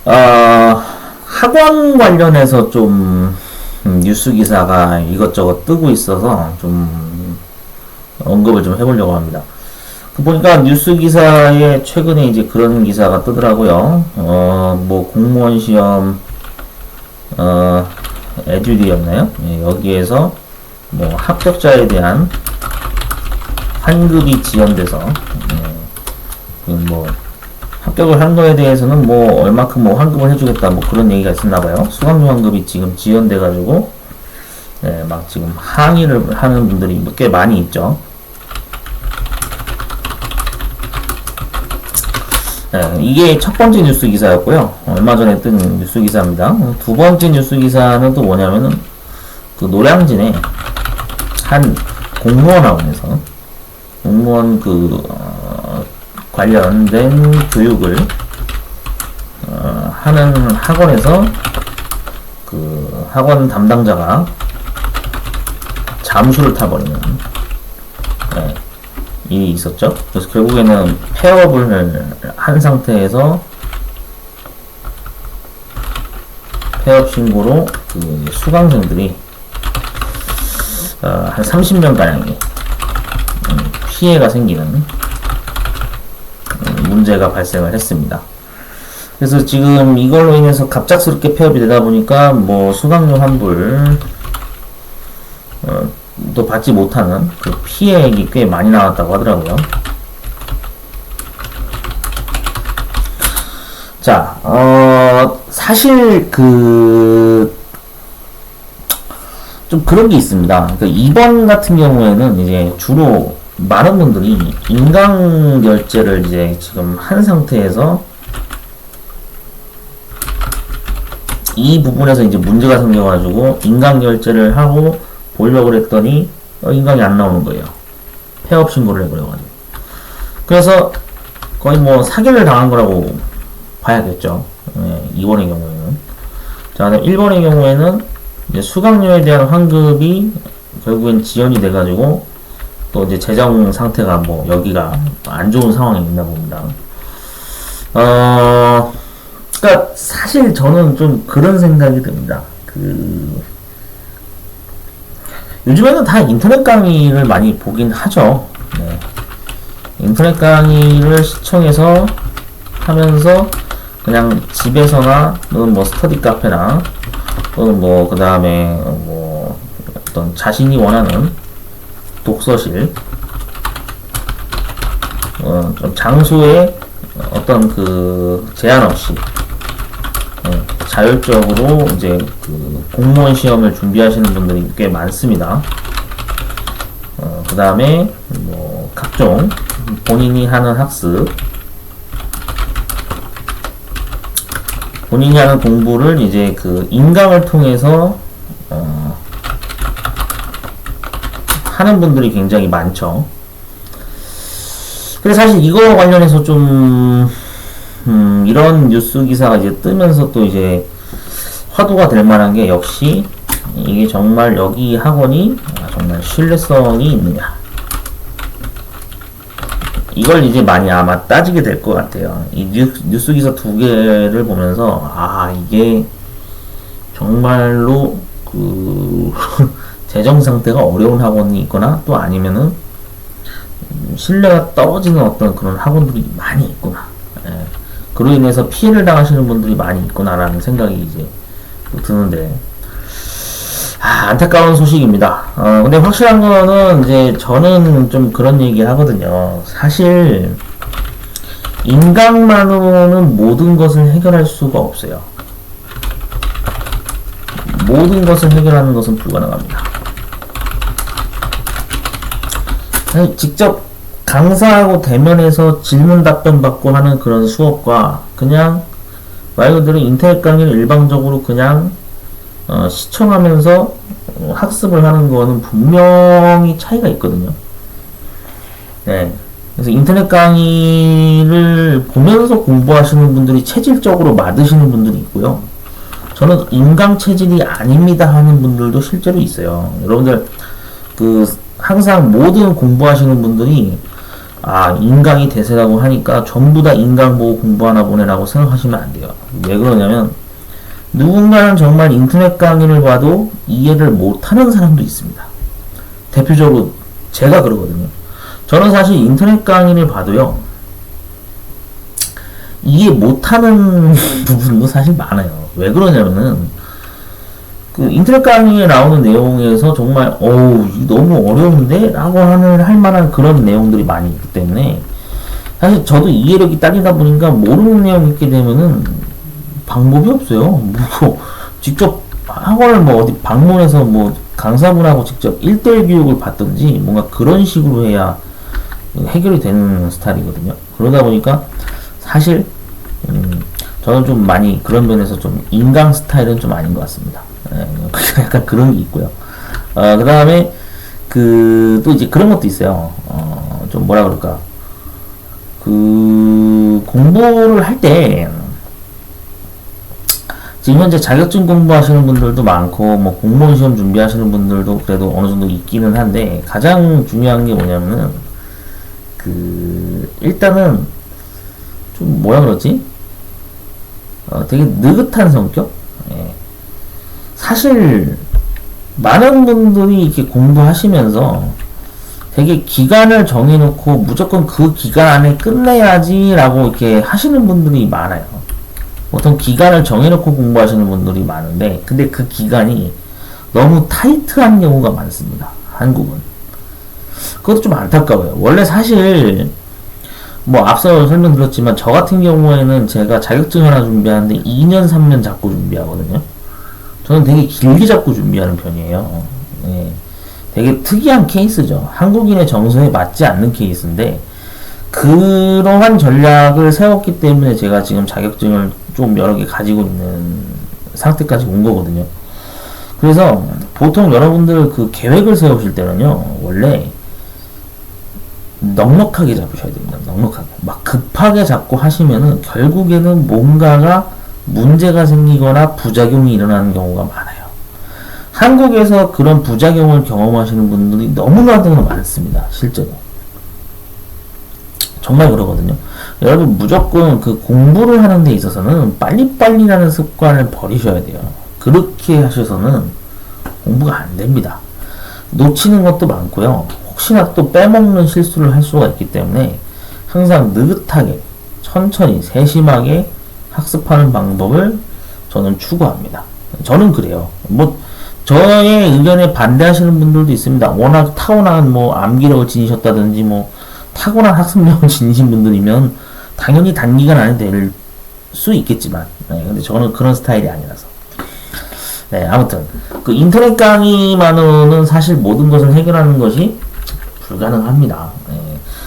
학원 관련해서 좀 뉴스 기사가 이것저것 뜨고 있어서 좀 언급을 좀 해보려고 합니다. 그 보니까 뉴스 기사에 최근에 이제 그런 기사가 뜨더라고요. 뭐 공무원 시험 에듀리였나요? 예, 여기에서 뭐 합격자에 대한 환급이 지연돼서 뭐 합격을 한 거에 대해서는 뭐 얼마큼 뭐 환급을 해주겠다 뭐 그런 얘기가 있었나봐요. 수강료 환급이 지금 지연돼가지고 막 지금 항의를 하는 분들이 꽤 많이 있죠. 이게 첫 번째 뉴스 기사였고요. 얼마 전에 뜬 뉴스 기사입니다. 두 번째 뉴스 기사는 또 뭐냐면은 그 노량진에 한 공무원 학원에서 공무원 관련된 교육을 하는 학원에서 그 학원 담당자가 잠수를 타버리는 일이 있었죠. 그래서 결국에는 폐업을 한 상태에서 폐업 신고로 그 수강생들이 한 30명 가량이 피해가 생기는 문제가 발생을 했습니다. 그래서 지금 이걸로 인해서 갑작스럽게 폐업이 되다 보니까 뭐 수강료 환불 또 받지 못하는 그 피해액이 꽤 많이 나왔다고 하더라고요. 자, 사실 좀 그런 게 있습니다. 이번 같은 경우에는 이제 주로 많은 분들이 인강결제를 이제 지금 한 상태에서 이 부분에서 이제 문제가 생겨가지고 인강결제를 하고 보려고 했더니 인강이 안 나오는 거예요. 폐업 신고를 해버려가지고. 그래서 거의 뭐 사기를 당한 거라고 봐야겠죠. 2번의 경우에는. 자, 1번의 경우에는 이제 수강료에 대한 환급이 결국엔 지연이 돼가지고 또 이제 재정 상태가 뭐 여기가 안 좋은 상황이 있나 봅니다. 그러니까 사실 저는 좀 그런 생각이 듭니다. 요즘에는 다 인터넷 강의를 많이 보긴 하죠. 인터넷 강의를 시청해서 하면서 그냥 집에서나 또는 뭐 스터디 카페나 또는 뭐 그 다음에 뭐 어떤 자신이 원하는 독서실 좀 장소에 어떤 그 제한 없이 자율적으로 이제 그 공무원 시험을 준비하시는 분들이 꽤 많습니다. 그 다음에 뭐 각종 본인이 하는 학습, 본인이 하는 공부를 이제 그 인강을 통해서 하는 분들이 굉장히 많죠. 근데 사실 이거 관련해서 좀 이런 뉴스 기사가 이제 뜨면서 또 이제 화두가 될 만한 게 역시 이게 정말 여기 학원이 정말 신뢰성이 있느냐, 이걸 이제 많이 아마 따지게 될 것 같아요. 이 뉴스 기사 두 개를 보면서 이게 정말로 그 재정 상태가 어려운 학원이 있거나 또 아니면은 신뢰가 떨어지는 어떤 그런 학원들이 많이 있구나. 그로 인해서 피해를 당하시는 분들이 많이 있구나라는 생각이 이제 드는데, 안타까운 소식입니다. 근데 확실한 거는 이제 저는 좀 그런 얘기 하거든요. 사실 인강만으로는 모든 것을 해결할 수가 없어요. 모든 것을 해결하는 것은 불가능합니다. 직접 강사하고 대면해서 질문 답변 받고 하는 그런 수업과 그냥 말 그대로 인터넷 강의를 일방적으로 그냥 시청하면서 학습을 하는 거는 분명히 차이가 있거든요. 그래서 인터넷 강의를 보면서 공부하시는 분들이 체질적으로 맞으시는 분들이 있고요. 저는 인강 체질이 아닙니다 하는 분들도 실제로 있어요. 여러분들 항상 모든 공부하시는 분들이 인강이 대세라고 하니까 전부 다 인강 보고 공부하나 보네라고 생각하시면 안 돼요. 왜 그러냐면 누군가는 정말 인터넷 강의를 봐도 이해를 못하는 사람도 있습니다. 대표적으로 제가 그러거든요. 저는 사실 인터넷 강의를 봐도요, 이해 못하는 부분도 사실 많아요. 왜 그러냐면은 그 인터넷 강의에 나오는 내용에서 정말 너무 어려운데? 라고 할 만한 그런 내용들이 많이 있기 때문에 사실 저도 이해력이 딸리다 보니까 모르는 내용 있게 되면은 방법이 없어요. 직접 학원을 어디 방문해서 강사분하고 직접 1대1 교육을 받든지 뭔가 그런 식으로 해야 해결이 되는 스타일이거든요. 그러다 보니까 사실 저는 좀 많이 그런 면에서 좀 인강 스타일은 좀 아닌 것 같습니다. 약간 그런 게 있고요. 그 다음에 또 이제 그런 것도 있어요. 좀 뭐라 그럴까. 공부를 할 때, 지금 현재 자격증 공부하시는 분들도 많고, 공무원 시험 준비하시는 분들도 그래도 어느 정도 있기는 한데, 가장 중요한 게 뭐냐면은, 일단은, 좀 뭐라 그러지? 되게 느긋한 성격? 예. 사실 많은 분들이 이렇게 공부하시면서 되게 기간을 정해놓고 무조건 그 기간 안에 끝내야지 라고 이렇게 하시는 분들이 많아요. 보통 기간을 정해놓고 공부하시는 분들이 많은데 근데 그 기간이 너무 타이트한 경우가 많습니다. 한국은. 그것도 좀 안타까워요. 원래 사실 앞서 설명드렸지만 저 같은 경우에는 제가 자격증 하나 준비하는데 2년 3년 잡고 준비하거든요. 저는 되게 길게 잡고 준비하는 편이에요. 예, 되게 특이한 케이스죠. 한국인의 정서에 맞지 않는 케이스인데 그러한 전략을 세웠기 때문에 제가 지금 자격증을 좀 여러 개 가지고 있는 상태까지 온 거거든요. 그래서 보통 여러분들 그 계획을 세우실 때는요, 원래 넉넉하게 잡으셔야 됩니다. 넉넉하게. 막 급하게 잡고 하시면은 결국에는 뭔가가 문제가 생기거나 부작용이 일어나는 경우가 많아요. 한국에서 그런 부작용을 경험하시는 분들이 너무나도 많습니다. 실제로. 정말 그러거든요. 여러분 무조건 그 공부를 하는 데 있어서는 빨리빨리라는 습관을 버리셔야 돼요. 그렇게 하셔서는 공부가 안 됩니다. 놓치는 것도 많고요. 혹시나 또 빼먹는 실수를 할 수가 있기 때문에 항상 느긋하게 천천히 세심하게 학습하는 방법을 저는 추구합니다. 저는 그래요. 저의 의견에 반대하시는 분들도 있습니다. 워낙 타고난 암기력을 지니셨다든지 타고난 학습력을 지니신 분들이면 당연히 단기간 안에 될 수 있겠지만, 근데 저는 그런 스타일이 아니라서. 아무튼 그 인터넷 강의만으로는 사실 모든 것을 해결하는 것이 불가능합니다.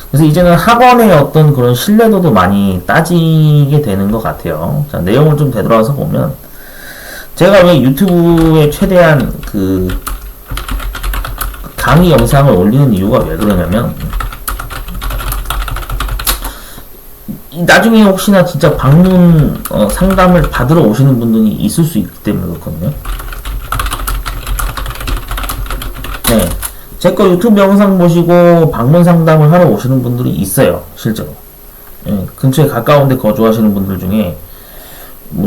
그래서 이제는 학원의 어떤 그런 신뢰도도 많이 따지게 되는 것 같아요. 자, 내용을 좀 되돌아서 보면, 제가 왜 유튜브에 최대한 강의 영상을 올리는 이유가 왜 그러냐면, 나중에 혹시나 진짜 방문 상담을 받으러 오시는 분들이 있을 수 있기 때문에 그렇거든요. 제 거 유튜브 영상 보시고 방문 상담을 하러 오시는 분들이 있어요. 실제로. 근처에 가까운 데 거주하시는 분들 중에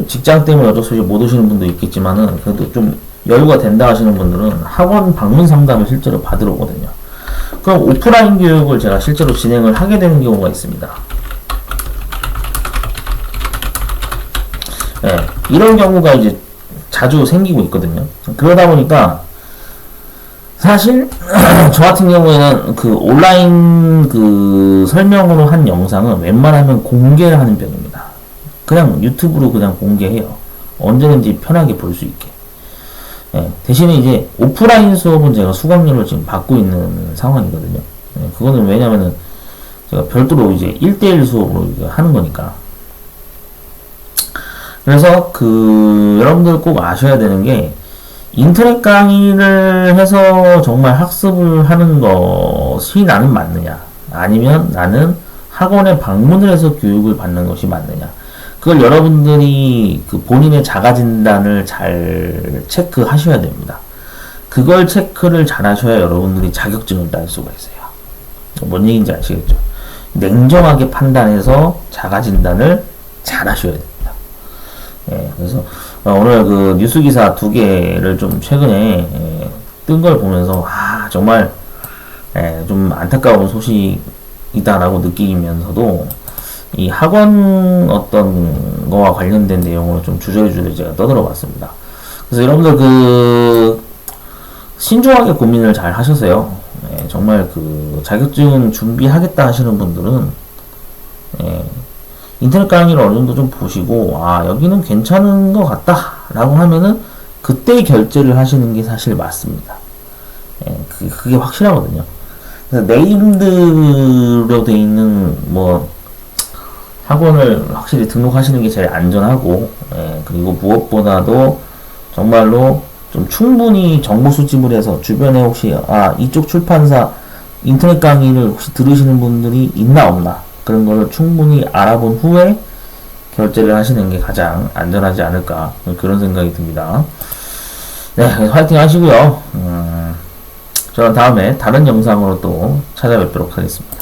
직장 때문에 어쩔 수 없이 못 오시는 분도 있겠지만은 그래도 좀 여유가 된다 하시는 분들은 학원 방문 상담을 실제로 받으러 오거든요. 그럼 오프라인 교육을 제가 실제로 진행을 하게 되는 경우가 있습니다. 이런 경우가 이제 자주 생기고 있거든요. 그러다 보니까 사실 저 같은 경우에는 온라인 설명으로 한 영상은 웬만하면 공개를 하는 편입니다. 그냥 유튜브로 그냥 공개해요. 언제든지 편하게 볼 수 있게. 대신에 이제 오프라인 수업은 제가 수강료를 지금 받고 있는 상황이거든요. 그거는 왜냐면은 제가 별도로 이제 1대1 수업으로 하는 거니까. 그래서 여러분들 꼭 아셔야 되는 게, 인터넷 강의를 해서 정말 학습을 하는 것이 나는 맞느냐, 아니면 나는 학원에 방문을 해서 교육을 받는 것이 맞느냐, 그걸 여러분들이 본인의 자가진단을 잘 체크하셔야 됩니다. 그걸 체크를 잘 하셔야 여러분들이 자격증을 딸 수가 있어요. 뭔 얘기인지 아시겠죠? 냉정하게 판단해서 자가 진단을 잘 하셔야 됩니다. 예, 그래서 오늘 그 뉴스 기사 두 개를 좀 최근에 뜬 걸 보면서 정말 좀 안타까운 소식이다라고 느끼면서도 이 학원 어떤 거와 관련된 내용으로 좀 주저주저 제가 떠들어 봤습니다. 그래서 여러분들 그 신중하게 고민을 잘 하셔서요. 정말 그 자격증 준비하겠다 하시는 분들은 인터넷 강의를 어느 정도 좀 보시고 여기는 괜찮은 것 같다 라고 하면은 그때 결제를 하시는 게 사실 맞습니다. 그게 확실하거든요. 그래서 네임드로 돼 있는 뭐 학원을 확실히 등록하시는 게 제일 안전하고, 그리고 무엇보다도 정말로 좀 충분히 정보 수집을 해서 주변에 혹시 이쪽 출판사 인터넷 강의를 혹시 들으시는 분들이 있나 없나 그런 거를 충분히 알아본 후에 결제를 하시는 게 가장 안전하지 않을까 그런 생각이 듭니다. 네, 화이팅 하시고요. 저는 다음에 다른 영상으로 또 찾아뵙도록 하겠습니다.